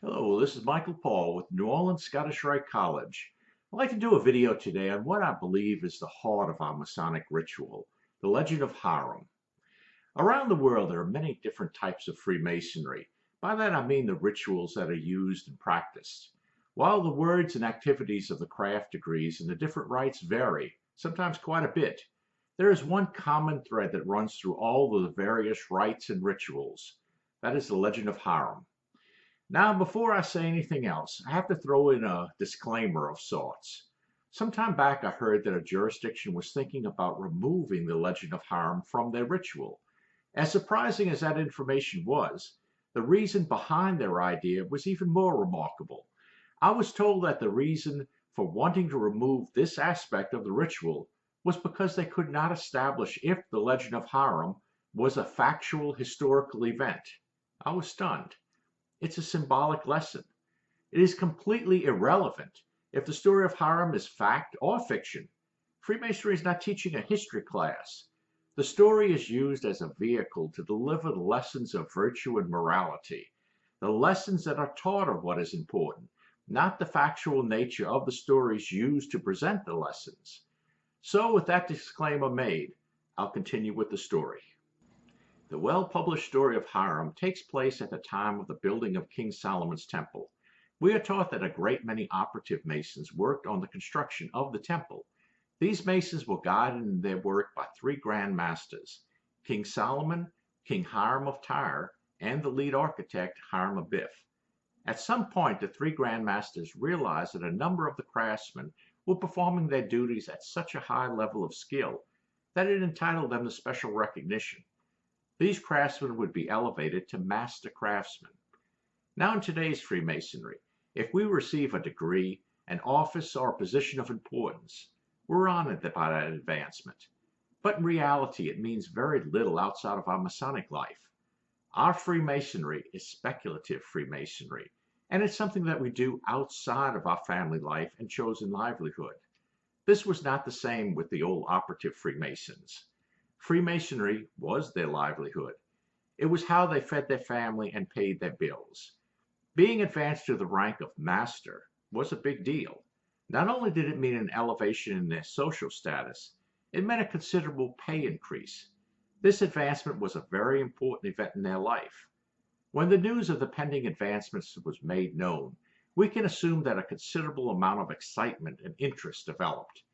Hello, this is Michael Paul with New Orleans Scottish Rite College. I'd like to do a video today on what I believe is the heart of our Masonic ritual, the Legend of Hiram. Around the world, there are many different types of Freemasonry. By that I mean the rituals that are used and practiced. While the words and activities of the craft degrees and the different rites vary, sometimes quite a bit, there is one common thread that runs through all of the various rites and rituals. That is the Legend of Hiram. Now, before I say anything else, I have to throw in a disclaimer of sorts. Some time back, I heard that a jurisdiction was thinking about removing the Legend of Hiram from their ritual. As surprising as that information was, the reason behind their idea was even more remarkable. I was told that the reason for wanting to remove this aspect of the ritual was because they could not establish if the Legend of Hiram was a factual historical event. I was stunned. It's a symbolic lesson. It is completely irrelevant if the story of Hiram is fact or fiction. Freemasonry is not teaching a history class. The story is used as a vehicle to deliver the lessons of virtue and morality, the lessons that are taught of what is important, not the factual nature of the stories used to present the lessons. So, with that disclaimer made, I'll continue with the story. The well-published story of Hiram takes place at the time of the building of King Solomon's temple. We are taught that a great many operative masons worked on the construction of the temple. These masons were guided in their work by three grand masters, King Solomon, King Hiram of Tyre, and the lead architect, Hiram of Biff. At some point, the three grand masters realized that a number of the craftsmen were performing their duties at such a high level of skill that it entitled them to special recognition. These craftsmen would be elevated to master craftsmen. Now, in today's Freemasonry, if we receive a degree, an office, or a position of importance, we're honored by that advancement. But in reality, it means very little outside of our Masonic life. Our Freemasonry is speculative Freemasonry, and it's something that we do outside of our family life and chosen livelihood. This was not the same with the old operative Freemasons. Freemasonry was their livelihood. It was how they fed their family and paid their bills. Being advanced to the rank of master was a big deal. Not only did it mean an elevation in their social status, it meant a considerable pay increase. This advancement was a very important event in their life. When the news of the pending advancements was made known, we can assume that a considerable amount of excitement and interest developed.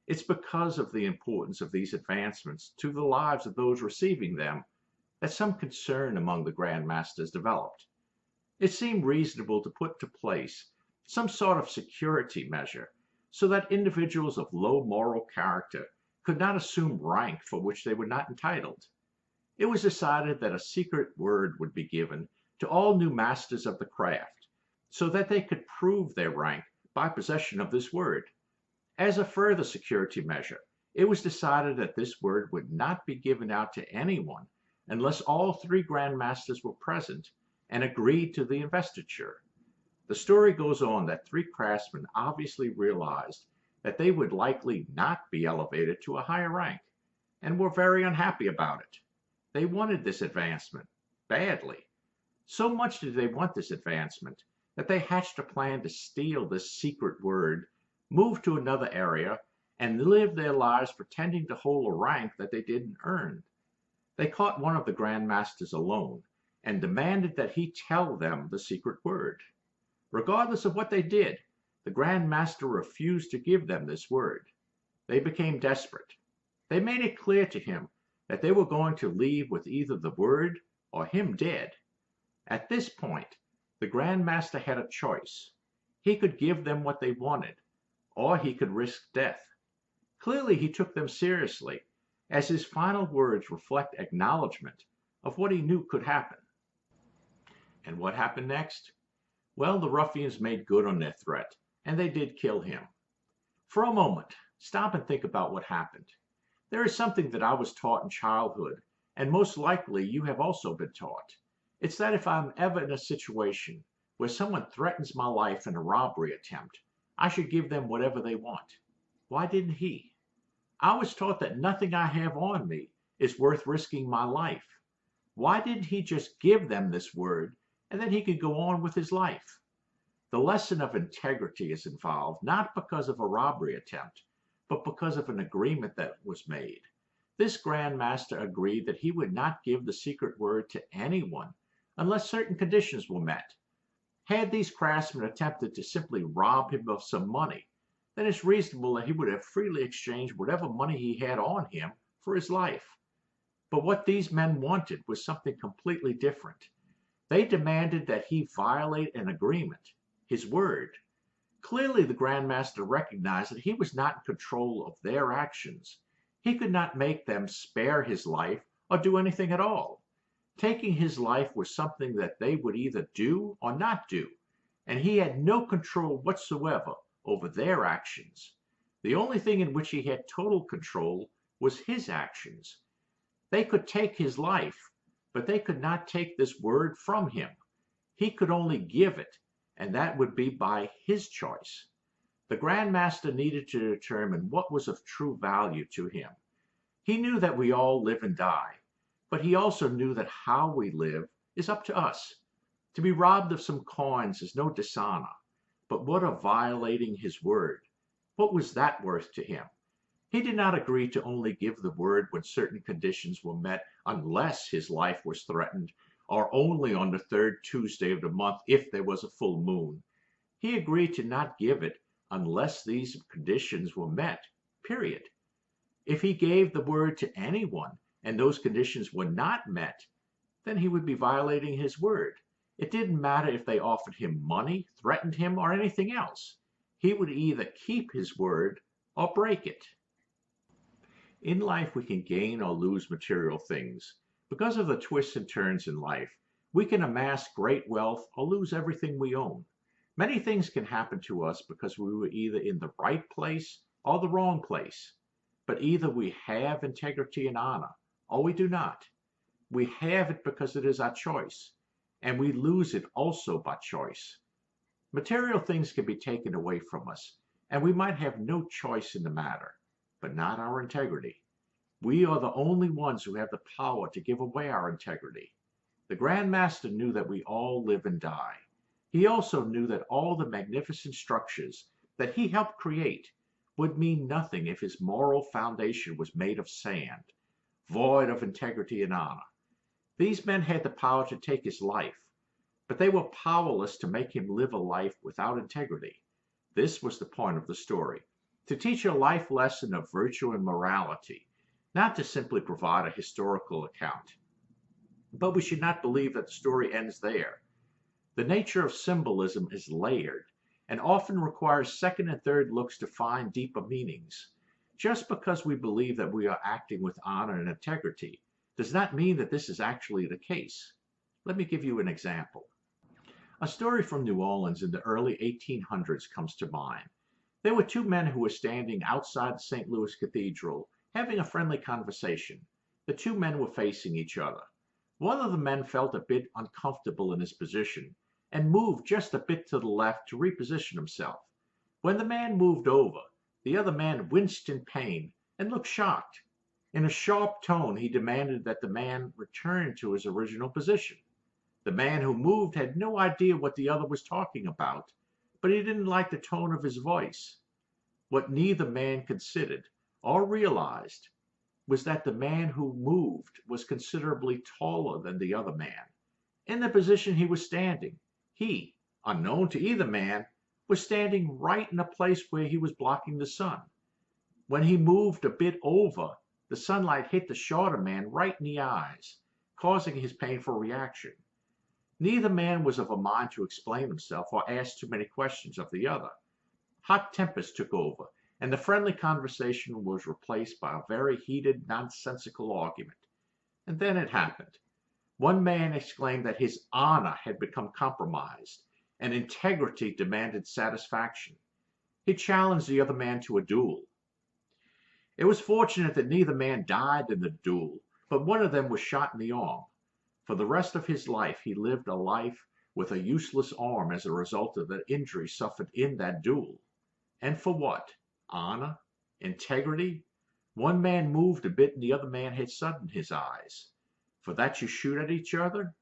It's because of the importance of these advancements to the lives of those receiving them that some concern among the Grand Masters developed. It seemed reasonable to put into place some sort of security measure so that individuals of low moral character could not assume rank for which they were not entitled. It was decided that a secret word would be given to all new masters of the craft so that they could prove their rank by possession of this word. As a further security measure, it was decided that this word would not be given out to anyone unless all three Grand Masters were present and agreed to the investiture. The story goes on that three craftsmen obviously realized that they would likely not be elevated to a higher rank and were very unhappy about it. They wanted this advancement badly. So much did they want this advancement that they hatched a plan to steal this secret word, move to another area, and live their lives pretending to hold a rank that they didn't earn. They caught one of the Grand Masters alone and demanded that he tell them the secret word. Regardless of what they did, the Grand Master refused to give them this word. They became desperate. They made it clear to him that they were going to leave with either the word or him dead. At this point, the Grand Master had a choice. He could give them what they wanted, or he could risk death. Clearly, he took them seriously, as his final words reflect acknowledgement of what he knew could happen. And what happened next? Well, the ruffians made good on their threat, and they did kill him. For a moment, stop and think about what happened. There is something that I was taught in childhood, and most likely you have also been taught. It's that if I'm ever in a situation where someone threatens my life in a robbery attempt, I should give them whatever they want. Why didn't he? I was taught that nothing I have on me is worth risking my life. Why didn't he just give them this word and then he could go on with his life. The lesson of integrity is involved not because of a robbery attempt, but because of an agreement that was made. This Grand Master agreed that he would not give the secret word to anyone unless certain conditions were met. Had these craftsmen attempted to simply rob him of some money, then it's reasonable that he would have freely exchanged whatever money he had on him for his life. But what these men wanted was something completely different. They demanded that he violate an agreement, his word. Clearly, the Grand Master recognized that he was not in control of their actions. He could not make them spare his life or do anything at all. Taking his life was something that they would either do or not do, and he had no control whatsoever over their actions. The only thing in which he had total control was his actions. They could take his life, but they could not take this word from him. He could only give it, and that would be by his choice. The Grand Master needed to determine what was of true value to him. He knew that we all live and die, but he also knew that how we live is up to us. To be robbed of some coins is no dishonor, but what of violating his word? What was that worth to him? He did not agree to only give the word when certain conditions were met unless his life was threatened, or only on the third Tuesday of the month if there was a full moon. He agreed to not give it unless these conditions were met, period. If he gave the word to anyone and those conditions were not met, then he would be violating his word. It didn't matter if they offered him money, threatened him, or anything else. He would either keep his word or break it. In life, we can gain or lose material things. Because of the twists and turns in life, we can amass great wealth or lose everything we own. Many things can happen to us because we were either in the right place or the wrong place. But either we have integrity and honor, or we do not. We have it because it is our choice, and we lose it also by choice. Material things can be taken away from us, and we might have no choice in the matter, but not our integrity. We are the only ones who have the power to give away our integrity. The Grand Master knew that we all live and die. He also knew that all the magnificent structures that he helped create would mean nothing if his moral foundation was made of sand, void of integrity and honor. These men had the power to take his life, but they were powerless to make him live a life without integrity. This was the point of the story, to teach a life lesson of virtue and morality, not to simply provide a historical account. But we should not believe that the story ends there. The nature of symbolism is layered and often requires second and third looks to find deeper meanings. Just because we believe that we are acting with honor and integrity does not mean that this is actually the case. Let me give you an example. A story from New Orleans in the early 1800s comes to mind. There were two men who were standing outside the St. Louis Cathedral having a friendly conversation. The two men were facing each other. One of the men felt a bit uncomfortable in his position and moved just a bit to the left to reposition himself. When the man moved over, the other man winced in pain and looked shocked. In a sharp tone, he demanded that the man return to his original position. The man who moved had no idea what the other was talking about, but he didn't like the tone of his voice. What neither man considered or realized was that the man who moved was considerably taller than the other man. In the position he was standing, he, unknown to either man, was standing right in a place where he was blocking the sun. When he moved a bit over, the sunlight hit the shorter man right in the eyes, causing his painful reaction. Neither man was of a mind to explain himself or ask too many questions of the other. Hot tempers took over, and the friendly conversation was replaced by a very heated, nonsensical argument. And then it happened. One man exclaimed that his honor had become compromised, and integrity demanded satisfaction. He challenged the other man to a duel. It was fortunate that neither man died in the duel, but one of them was shot in the arm. For the rest of his life, he lived a life with a useless arm as a result of the injury suffered in that duel. And for what? Honor? Integrity? One man moved a bit and the other man had sun in his eyes. For that you shoot at each other?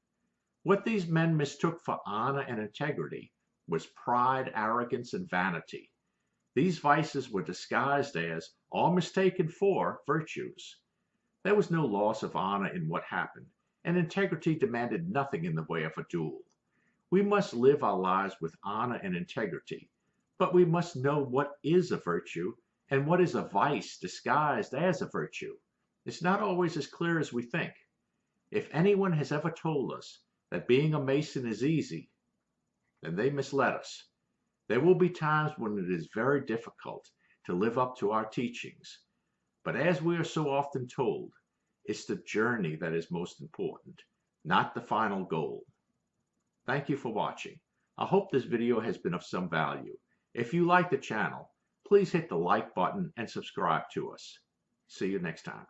What these men mistook for honor and integrity was pride, arrogance, and vanity. These vices were disguised as, or mistaken for, virtues. There was no loss of honor in what happened, and integrity demanded nothing in the way of a duel. We must live our lives with honor and integrity, but we must know what is a virtue and what is a vice disguised as a virtue. It's not always as clear as we think. If anyone has ever told us that being a Mason is easy, then they misled us. There will be times when it is very difficult to live up to our teachings, but as we are so often told, it's the journey that is most important, not the final goal. Thank you for watching. I hope this video has been of some value. If you like the channel, please hit the like button and subscribe to us. See you next time.